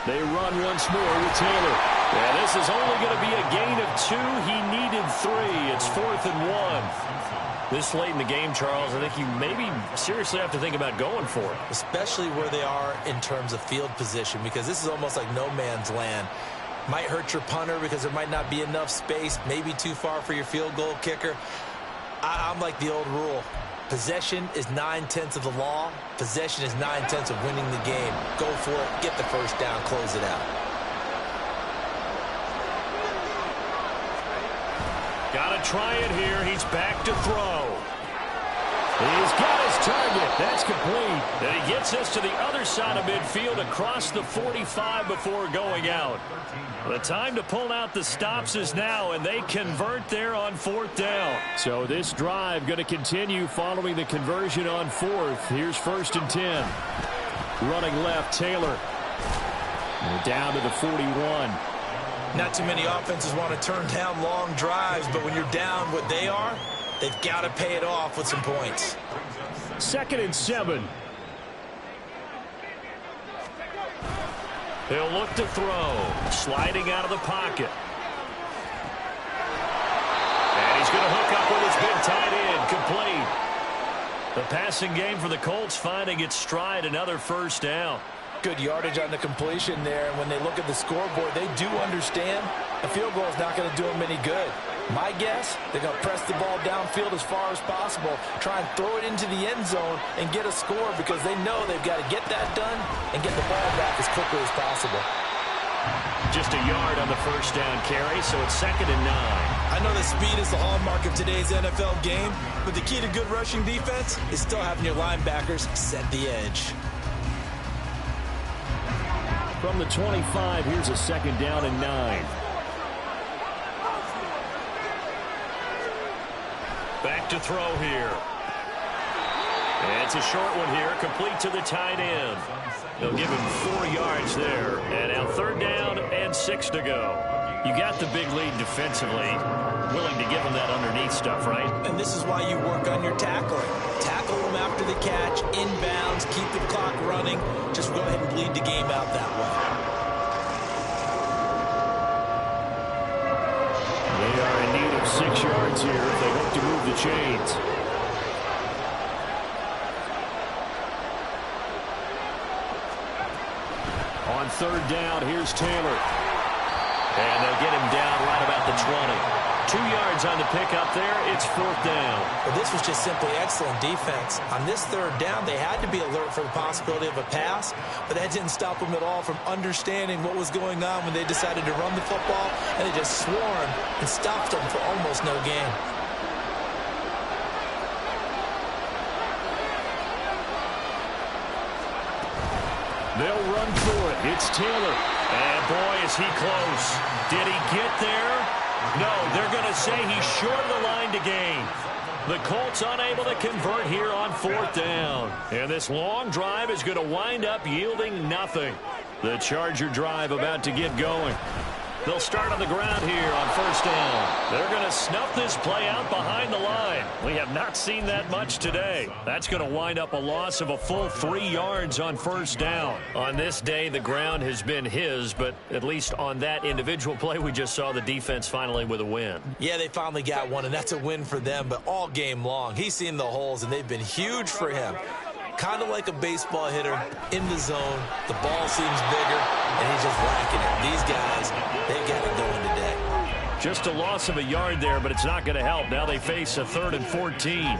They run once more with Taylor. Yeah, this is only going to be a gain of 2. He needed 3. It's 4th and 1. This late in the game, Charles, I think you maybe seriously have to think about going for it. Especially where they are in terms of field position, because this is almost like no man's land. Might hurt your punter because there might not be enough space, maybe too far for your field goal kicker. I'm like the old rule. Possession is 9/10 of the law. Possession is 9/10 of winning the game. Go for it. Get the first down. Close it out. Got to try it here. He's back to throw. He's got his target. That's complete. And he gets us to the other side of midfield across the 45 before going out. The time to pull out the stops is now, and they convert there on 4th down. So this drive going to continue following the conversion on 4th. Here's 1st and 10. Running left, Taylor. And down to the 41. Not too many offenses want to turn down long drives, but when you're down what they are, they've got to pay it off with some points. 2nd and 7. He'll look to throw. Sliding out of the pocket. And he's going to hook up with his big tight end. Complete. The passing game for the Colts finding its stride. Another first down. Good yardage on the completion there. And when they look at the scoreboard, they do understand a field goal is not going to do them any good. My guess, they're going to press the ball downfield as far as possible, try and throw it into the end zone and get a score because they know they've got to get that done and get the ball back as quickly as possible. Just a yard on the first down carry, so it's 2nd and 9. I know that speed is the hallmark of today's NFL game, but the key to good rushing defense is still having your linebackers set the edge. From the 25, here's a 2nd down and 9. Back to throw here. It's a short one here, complete to the tight end. They'll give him 4 yards there. And now 3rd down and 6 to go. You got the big lead defensively. Willing to give them that underneath stuff, right? And this is why you work on your tackling. Tackle them after the catch, inbounds, keep the clock running. Just go ahead and bleed the game out that way. They are in need of 6 yards here if they hope to move the chains. On 3rd down, here's Taylor. And they'll get him down right about the 20. 2 yards on the pickup there. It's 4th down. But this was just simply excellent defense. On this 3rd down, they had to be alert for the possibility of a pass, but that didn't stop them at all from understanding what was going on when they decided to run the football, and they just swarmed and stopped them for almost no gain. They'll run for it. It's Taylor. And boy, is he close. Did he get there? No, they're going to say he's short of the line to gain. The Colts unable to convert here on 4th down. And this long drive is going to wind up yielding nothing. The Charger drive about to get going. They'll start on the ground here on 1st down. They're going to snuff this play out behind the line. We have not seen that much today. That's going to wind up a loss of a full 3 yards on 1st down. On this day, the ground has been his, but at least on that individual play, we just saw the defense finally with a win. Yeah, they finally got one, and that's a win for them, but all game long, he's seen the holes, and they've been huge for him. Kind of like a baseball hitter in the zone. The ball seems bigger, and he's just whacking it. These guys, they've got it going today. Just a loss of a yard there, but it's not going to help. Now they face a 3rd and 14.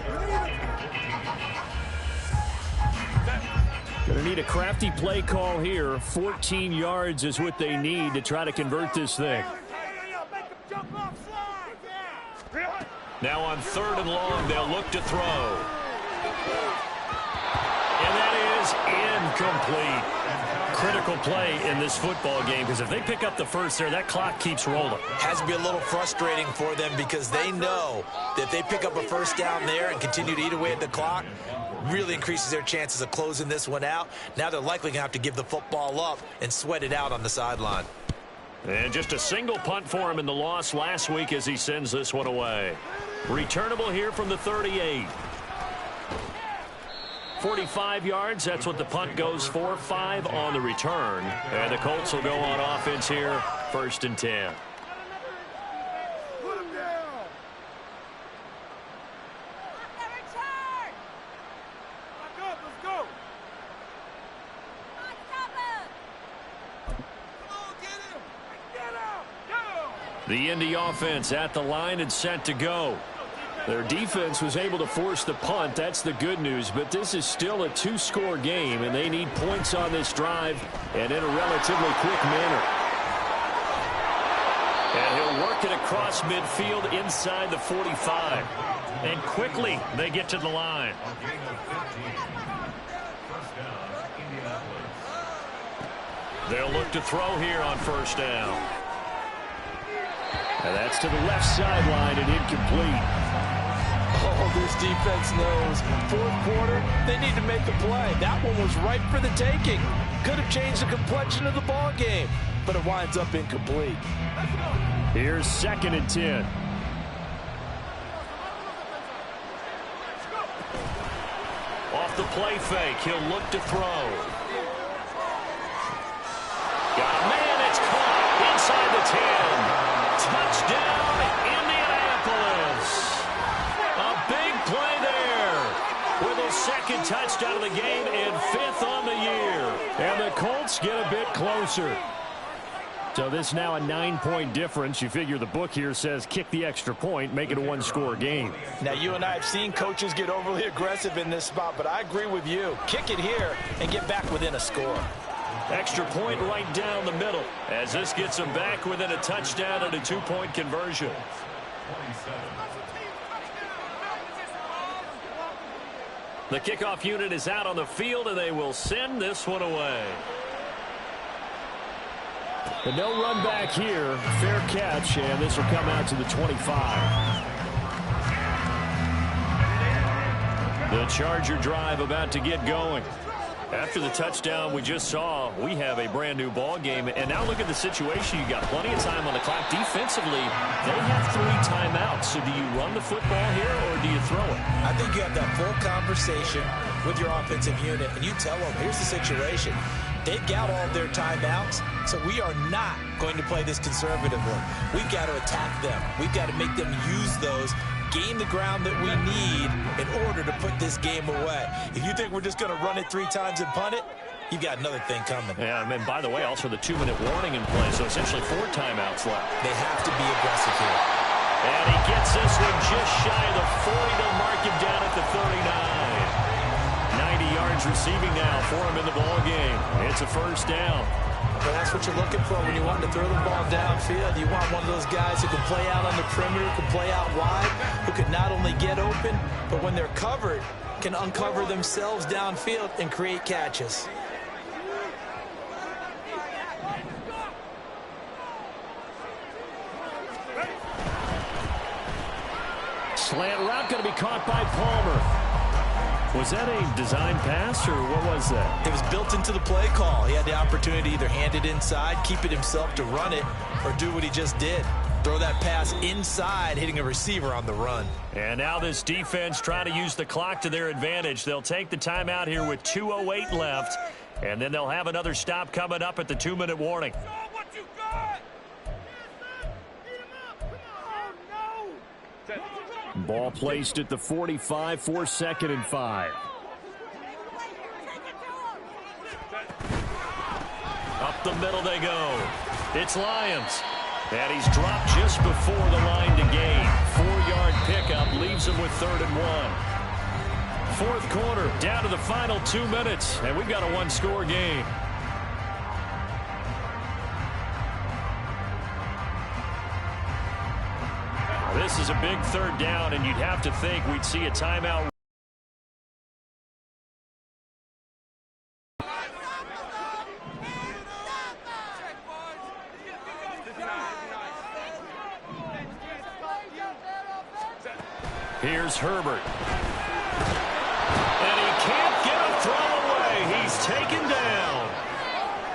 Going to need a crafty play call here. 14 yards is what they need to try to convert this thing. Now on 3rd and long, they'll look to throw. And that is incomplete. Critical play in this football game, because if they pick up the first there, that clock keeps rolling. Has to be a little frustrating for them because they know that if they pick up a 1st down there and continue to eat away at the clock, really increases their chances of closing this one out. Now they're likely going to have to give the football up and sweat it out on the sideline. And just a single punt for him in the loss last week as he sends this one away. Returnable here from the 38. 45 yards, that's what the punt goes for. 5 on the return. And the Colts will go on offense here, 1st and 10. Put him down. Back up, let's go. Come on, get him. Get him. Get him. The Indy offense at the line and set to go. Their defense was able to force the punt. That's the good news. But this is still a 2-score game, and they need points on this drive and in a relatively quick manner. And he'll work it across midfield inside the 45. And quickly they get to the line. They'll look to throw here on 1st down. And that's to the left sideline and incomplete. Oh, this defense knows. 4th quarter, they need to make a play. That one was ripe for the taking. Could have changed the complexion of the ball game, but it winds up incomplete. Here's 2nd and 10. Off the play fake, he'll look to throw. Got a man, it's caught inside the 10. Touchdown, Indianapolis. A big play there with his 2nd touchdown of the game and 5th on the year. And the Colts get a bit closer. So this now a 9-point difference. You figure the book here says kick the extra point, make it a one-score game. Now, you and I have seen coaches get overly aggressive in this spot, but I agree with you. Kick it here and get back within a score. Extra point right down the middle as this gets them back within a touchdown and a 2-point conversion. The kickoff unit is out on the field, and they will send this one away. But no run back here. Fair catch, and this will come out to the 25. The Charger drive about to get going. After the touchdown we just saw, we have a brand new ball game. And now look at the situation. You got plenty of time on the clock. Defensively, they have 3 timeouts. So do you run the football here or do you throw it? I think you have that full conversation with your offensive unit, and you tell them, here's the situation. They've got all of their timeouts, so we are not going to play this conservatively. We've got to attack them. We've got to make them use those, gain the ground that we need in order to put this game away. If you think we're just going to run it 3 times and punt it, you've got another thing coming. Yeah, and by the way, also the 2-minute warning in play, so essentially 4 timeouts left. They have to be aggressive here. And he gets this one just shy of the 40. They'll mark him down at the 39. 90 yards receiving now for him in the ball game. It's a first down. But that's what you're looking for when you want to throw the ball downfield. You want one of those guys who can play out on the perimeter, who can play out wide, who can not only get open, but when they're covered, can uncover themselves downfield and create catches. Slant route going to be caught by Palmer. Was that a design pass, or what was that? It was built into the play call. He had the opportunity to either hand it inside, keep it himself to run it, or do what he just did. Throw that pass inside, hitting a receiver on the run. And now this defense trying to use the clock to their advantage. They'll take the timeout here with 2:08 left, and then they'll have another stop coming up at the 2-minute warning. Ball placed at the 45 for 2nd and 5. Up the middle they go. It's Lyons. And he's dropped just before the line to gain. 4-yard pickup leaves him with 3rd and 1. 4th quarter, down to the final 2 minutes, and we've got a 1-score game. This is a big 3rd down, and you'd have to think we'd see a timeout. Here's Herbert. And he can't get a throw away. He's taken down.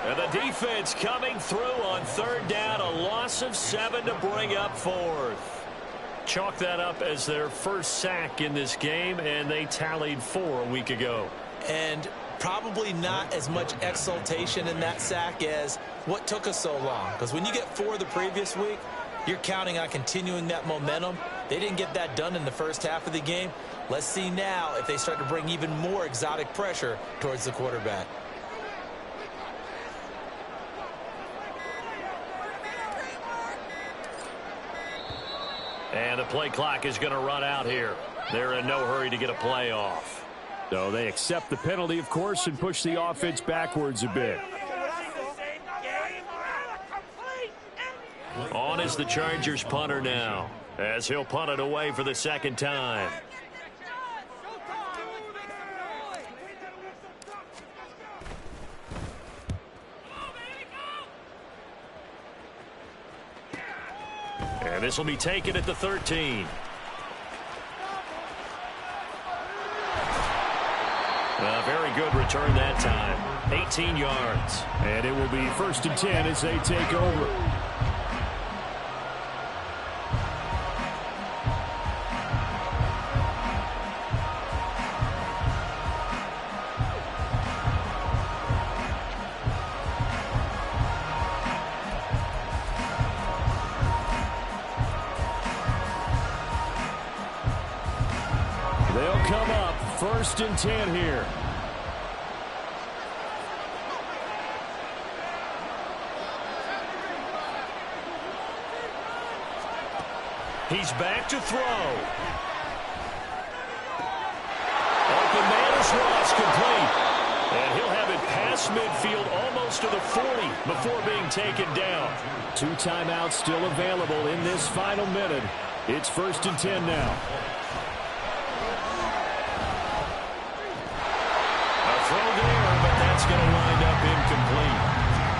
And the defense coming through on 3rd down. A loss of 7 to bring up 4th. Chalk that up as their first sack in this game, and they tallied 4 a week ago. And probably not as much exultation in that sack as what took us so long. Because when you get 4 the previous week, you're counting on continuing that momentum. They didn't get that done in the first half of the game. Let's see now if they start to bring even more exotic pressure towards the quarterback. And the play clock is going to run out here. They're in no hurry to get a play off. So they accept the penalty, of course, and push the offense backwards a bit. On is the Chargers punter now, as he'll punt it away for the 2nd time. And this will be taken at the 13. A very good return that time. 18 yards. And it will be 1st and 10 as they take over. They'll come up 1st and 10 here. He's back to throw. Open man is Ross, complete. And he'll have it past midfield almost to the 40 before being taken down. 2 timeouts still available in this final minute. It's 1st and 10 now. A throw there, but that's going to wind up incomplete.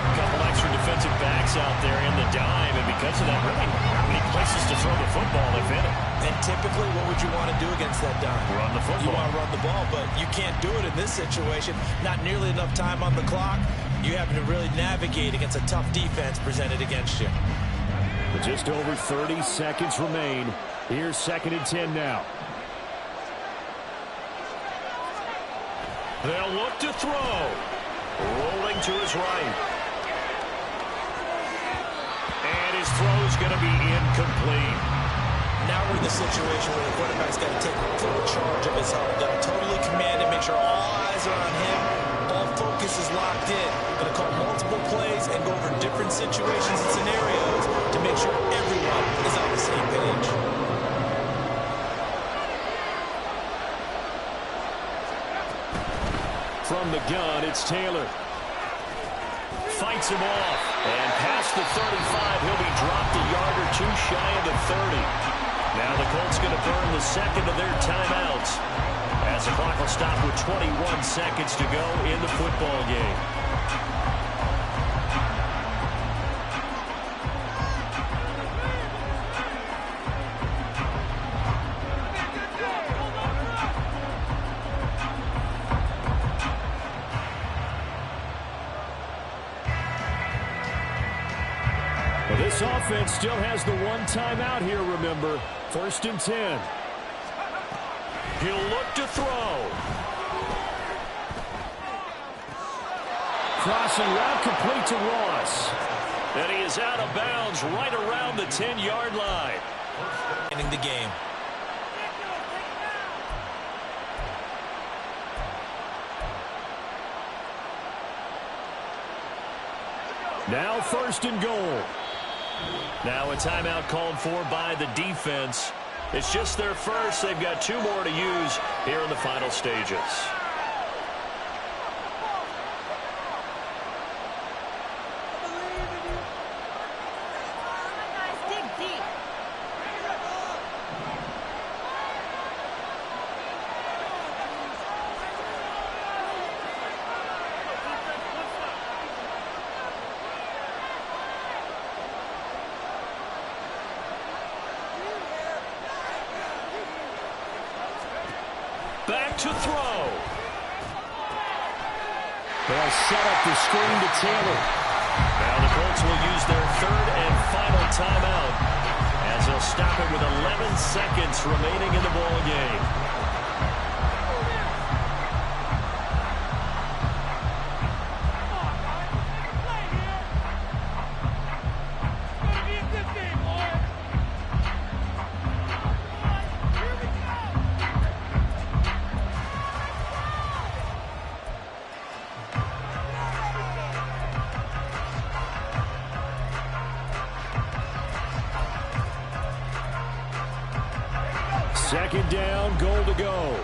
A couple extra defensive backs out there in the dime, and because of that, really not many places to throw the football if in it. And typically, what would you want to do against that dime? Run the football. You want to run the ball, but you can't do it in this situation. Not nearly enough time on the clock. You have to really navigate against a tough defense presented against you. With just over 30 seconds remain. Here's 2nd and 10 now. They'll look to throw. Rolling to his right. And his throw's going to be incomplete. Now we're in the situation where the quarterback's got to take full charge of his help. Got to totally command it, make sure all eyes are on him. All focus is locked in. Going to call multiple plays and go over different situations and scenarios to make sure everyone is on the same page. From the gun, it's Taylor. Fights him off. And past the 35, he'll be dropped a yard or 2 shy of the 30. Now the Colts going to burn the 2nd of their timeouts as the clock will stop with 21 seconds to go in the football game. Well, this offense still has the 1 timeout here, remember. 1st and 10. He'll look to throw. Crossing route complete to Ross. And he is out of bounds right around the 10-yard line. Ending the game. Now 1st and goal. Now a timeout called for by the defense. It's just their first. They've got 2 more to use here in the final stages. Back to throw. They'll set up the screen to Taylor. Now the Colts will use their 3rd and final timeout as they'll stop it with 11 seconds remaining in the ball game. Second down, goal to go.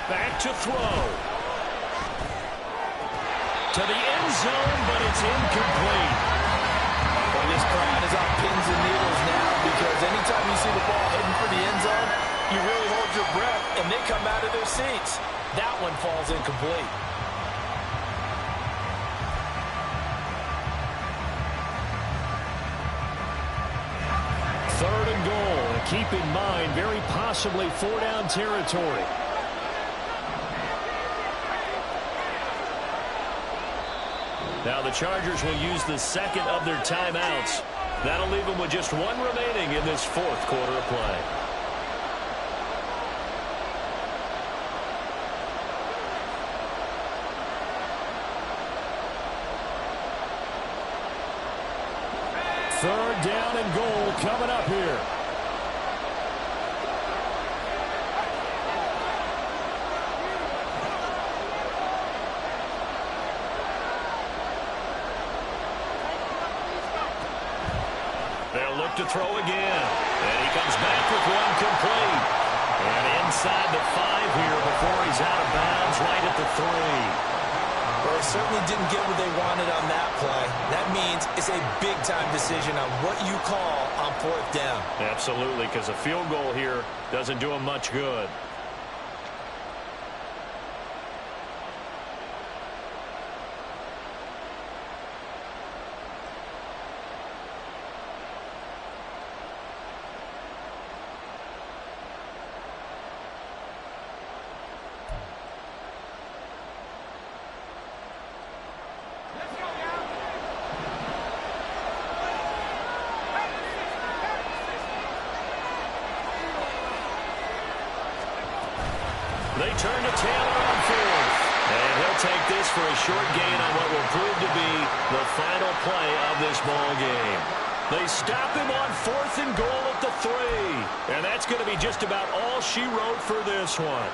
Back to throw. To the end zone, but it's incomplete. Well, this crowd is on pins and needles now because anytime you see the ball heading for the end zone, you really hold your breath and they come out of their seats. That one falls incomplete. Third and goal. Keep in mind, very possibly 4-down territory. Now the Chargers will use the 2nd of their timeouts. That'll leave them with just 1 remaining in this 4th quarter of play. Third down and goal coming up here. They'll look to throw again. And he comes back with one complete. And inside the 5 here before he's out of bounds right at the 3. Well, they certainly didn't get what they wanted on that play. That means it's a big-time decision on what you call on 4th down. Absolutely, because a field goal here doesn't do him much good. They turn to Taylor on 4th. And he'll take this for a short gain on what will prove to be the final play of this ball game. They stop him on 4th and goal at the 3. And that's going to be just about all she wrote for this one.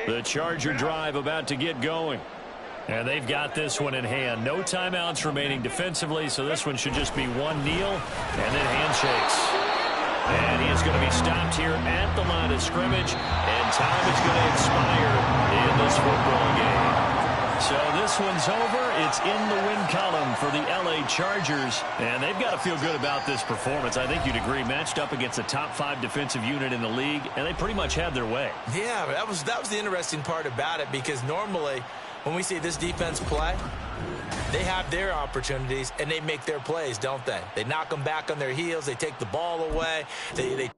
The Charger drive about to get going. And they've got this one in hand. No timeouts remaining defensively, so this one should just be one kneel and then handshakes. And he is going to be stopped here at the line of scrimmage, and time is going to expire in this football game. So this one's over. It's in the win column for the L.A. Chargers, and they've got to feel good about this performance. I think you'd agree, matched up against a top 5 defensive unit in the league, and they pretty much had their way. Yeah, that was the interesting part about it, because normally when we see this defense play, they have their opportunities and they make their plays, don't they? They knock them back on their heels. They take the ball away. They